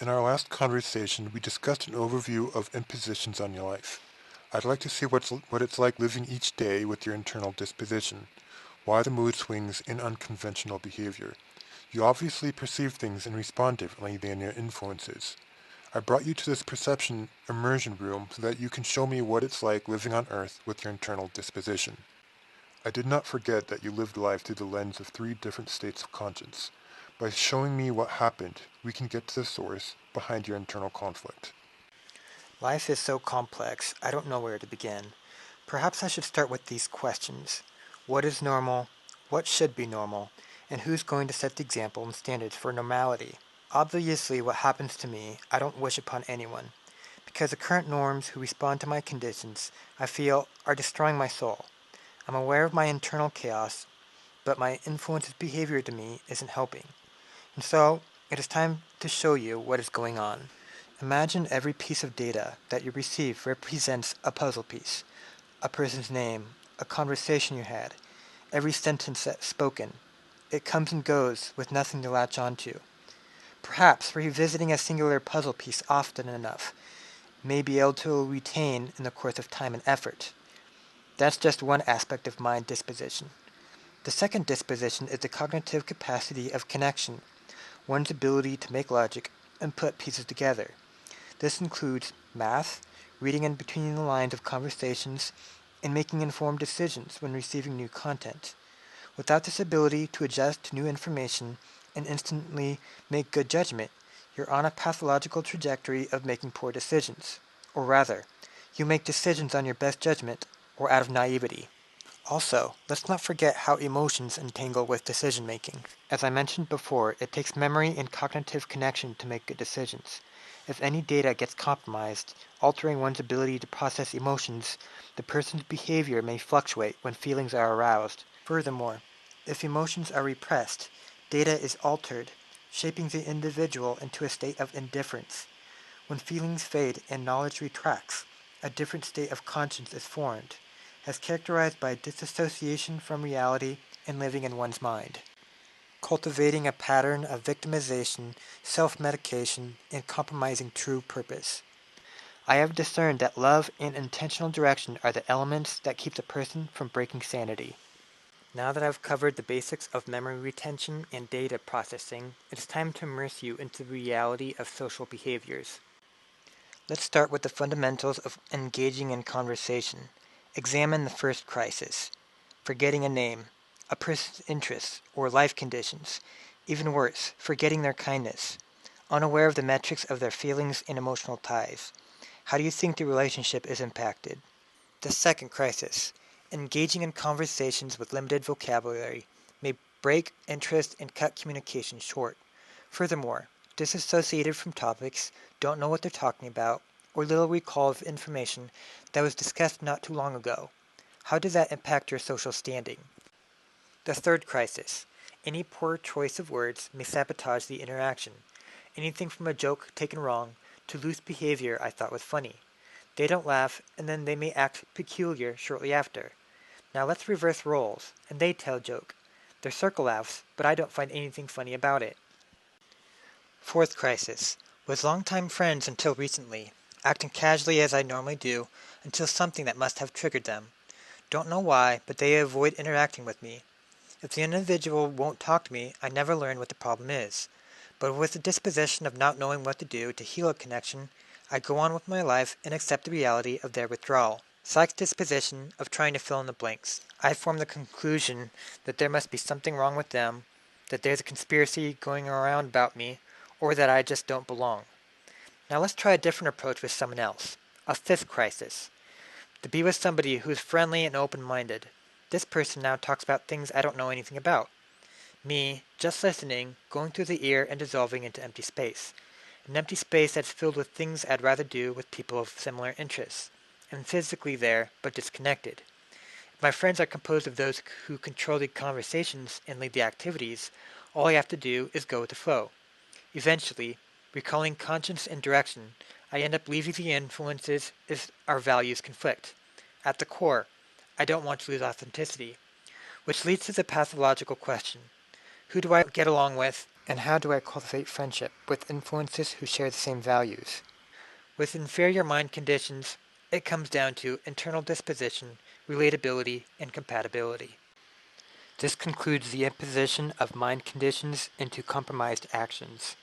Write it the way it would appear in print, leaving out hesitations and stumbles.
In our last conversation, we discussed an overview of impositions on your life. I'd like to see what it's like living each day with your internal disposition, why the mood swings in unconventional behavior. You obviously perceive things and respond differently than your influences. I brought you to this perception immersion room so that you can show me what it's like living on Earth with your internal disposition. I did not forget that you lived life through the lens of three different states of conscience. By showing me what happened, we can get to the source behind your internal conflict. Life is so complex, I don't know where to begin. Perhaps I should start with these questions. What is normal? What should be normal? And who's going to set the example and standards for normality? Obviously, what happens to me, I don't wish upon anyone, because the current norms who respond to my conditions, I feel, are destroying my soul. I'm aware of my internal chaos, but my influence's behavior to me isn't helping. And so, it is time to show you what is going on. Imagine every piece of data that you receive represents a puzzle piece, a person's name, a conversation you had, every sentence that's spoken. It comes and goes with nothing to latch onto. Perhaps revisiting a singular puzzle piece often enough may be able to retain in the course of time and effort. That's just one aspect of mind disposition. The second disposition is the cognitive capacity of connection, one's ability to make logic and put pieces together. This includes math, reading in between the lines of conversations, and making informed decisions when receiving new content. Without this ability to adjust to new information and instantly make good judgment, you're on a pathological trajectory of making poor decisions. Or rather, you make decisions on your best judgment or out of naivety. Also, let's not forget how emotions entangle with decision making. As I mentioned before, it takes memory and cognitive connection to make good decisions. If any data gets compromised, altering one's ability to process emotions, the person's behavior may fluctuate when feelings are aroused. Furthermore, if emotions are repressed, data is altered, shaping the individual into a state of indifference. When feelings fade and knowledge retracts, a different state of conscience is formed, as characterized by disassociation from reality and living in one's mind, cultivating a pattern of victimization, self-medication, and compromising true purpose. I have discerned that love and intentional direction are the elements that keep the person from breaking sanity. Now that I've covered the basics of memory retention and data processing, it's time to immerse you into the reality of social behaviors. Let's start with the fundamentals of engaging in conversation. Examine the first crisis: forgetting a name, a person's interests or life conditions. Even worse, forgetting their kindness. Unaware of the metrics of their feelings and emotional ties. How do you think the relationship is impacted? The second crisis: engaging in conversations with limited vocabulary, may break interest and cut communication short. Furthermore, disassociated from topics, don't know what they're talking about, or little recall of information that was discussed not too long ago. How does that impact your social standing? The third crisis: any poor choice of words may sabotage the interaction. Anything from a joke taken wrong to loose behavior I thought was funny. They don't laugh, and then they may act peculiar shortly after. Now let's reverse roles, and they tell a joke. Their circle laughs, but I don't find anything funny about it. Fourth crisis: was longtime friends until recently, acting casually as I normally do, until something that must have triggered them. Don't know why, but they avoid interacting with me. If the individual won't talk to me, I never learn what the problem is. But with the disposition of not knowing what to do to heal a connection, I go on with my life and accept the reality of their withdrawal. Psych's disposition of trying to fill in the blanks. I form the conclusion that there must be something wrong with them, that there's a conspiracy going around about me, or that I just don't belong. Now let's try a different approach with someone else. A fifth crisis: to be with somebody who's friendly and open-minded. This person now talks about things I don't know anything about. Me, just listening, going through the ear and dissolving into empty space. An empty space that's filled with things I'd rather do with people of similar interests. I'm physically there, but disconnected. If my friends are composed of those who control the conversations and lead the activities, all I have to do is go with the flow. Eventually, recalling conscience and direction, I end up leaving the influences as our values conflict. At the core, I don't want to lose authenticity, which leads to the pathological question: who do I get along with And how do I cultivate friendship with influences who share the same values? With inferior mind conditions, it comes down to internal disposition, relatability, and compatibility. This concludes the imposition of mind conditions into compromised actions.